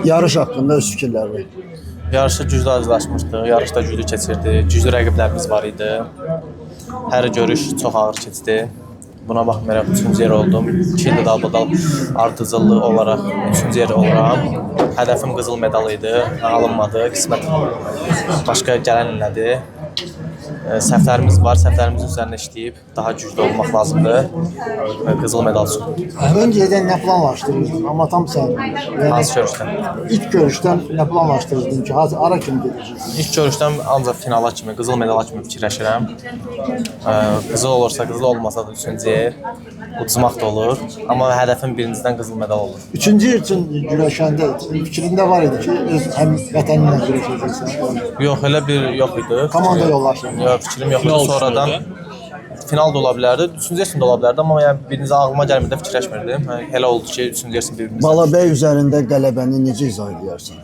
Yarış haqqında öz fikirlərini. Yarışda güclü azlaşmışdıq, yarışda güclü keçirdi, güclü rəqiblərimiz var idi. Hər görüş çox ağır keçdi. Buna baxmayaraq 3-cü yer oldum. 2 ildə dalbadal ardıcıllıq olaraq 3-cü yer oluram. Hədəfim qızıl medal idi, alınmadı. Qismət başqa gələn illədir. Səhvlərimiz var, səhvlərimizin üzərində işləyib daha güclü olmaq lazımdır. Qızıl medal üçün. Öncədən nə planlaşdırırdın? Amma tam sən. Hansı görüşdən? İlk görüşdən nə planlaşdırırdın ki, ara kimi gedəcəksən? İlk görüşdən ancaq finala kimi, qızıl medala kimi fikirləşirəm. Qızıl olursa, qızıl olmasa da 3-cü yer. Uçmaq da olur. Amma hədəfim birincidən qızıl medal olur. 3-cü yer üçün güləşəndə fikrində var idi ki, öz həm vətəninlə güləşəcəksən. Yox, elə bir yox idi. Komanda yoldaşları. Yox, fikrim yox idi. Sonradan final da ola bilərdi, 3-cü yer üçün də ola bilərdi, amma yəni birinci ağlıma gəlmədə fikirləşmirdim. Elə oldu ki, 3-cü yer üçün birimiz. Balabəy üzərində qələbəni necə izah edərsən?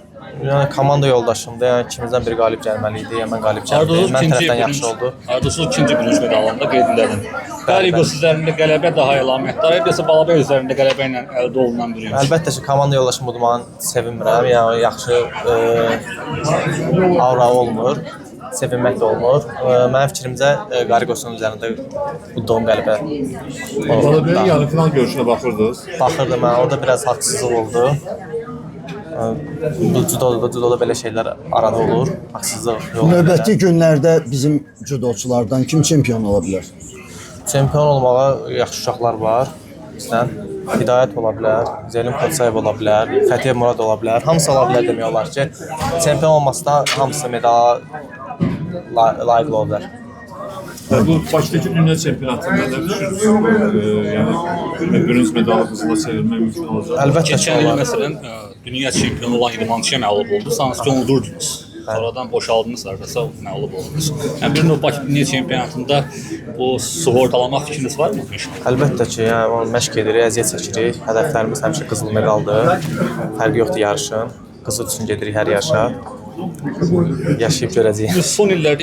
Yəni komanda yoldaşımdır. Yəni ikimizdən biri qalib gəlməli idi. Yəni mən qalib gəldim. Mən tərəfdən yaxşı oldu. Arduçlu ikinci bürünc medalında qeyd edildi. Qarigos üzərində qələbə daha əlamətdar, yoxsa Balabəy üzərində qələbə ilə əldə olunan bürünc? Əlbəttə ki, komanda yoldaşımı udmağını sevinmirəm. Yəni yaxşı aura olmur. Sevinmək də olmur. Mənim fikrimcə Qarigosun üzərində udduğum qələbə oldu. Balabəyin yarı final görüşünə baxırdınız. Baxırdım, mən orada biraz haqsızlıq oldu. Judoda belə şeylər arada olur, haqsızlıq yox. Növbəti günlərdə bizim judoçulardan kim çempion ola bilər? Çempion olmağa yaxşı uşaqlar var. Məsələn, Hidayət ola bilər, Zelim Koçayev ola bilər, Fəthiyə Murad ola bilər. Hamısı ola bilər demək olar ki, çempion olması da hamısı medala layiqli ola bilər. Bu Bakıdakı dünya çempionatında nə düşünürsünüz? Yəni bürünc medalı qızıla çevirmək mümkün olacaq. Əlbəttə ki, Keçən il olar. məsələn dünya çempionu olan İdmançıya məğlub oldu. Sanki ki unudurdunuz. Sonradan boşaldınız, arkadaşlar məğlub oldunuz. Yəni bir növ Bakı dünya çempionatında bu sığortalamaq fikriniz var mı? Əlbəttə ki, yəni məşq edirik, əziyyət çəkirik. Hədəflərimiz həmişə qızıl medaldır. Fərqi yoxdur yarışın. Qızıl üçün gedirik hər yarışa. Yaşayıb görəcəyik. Son illərdə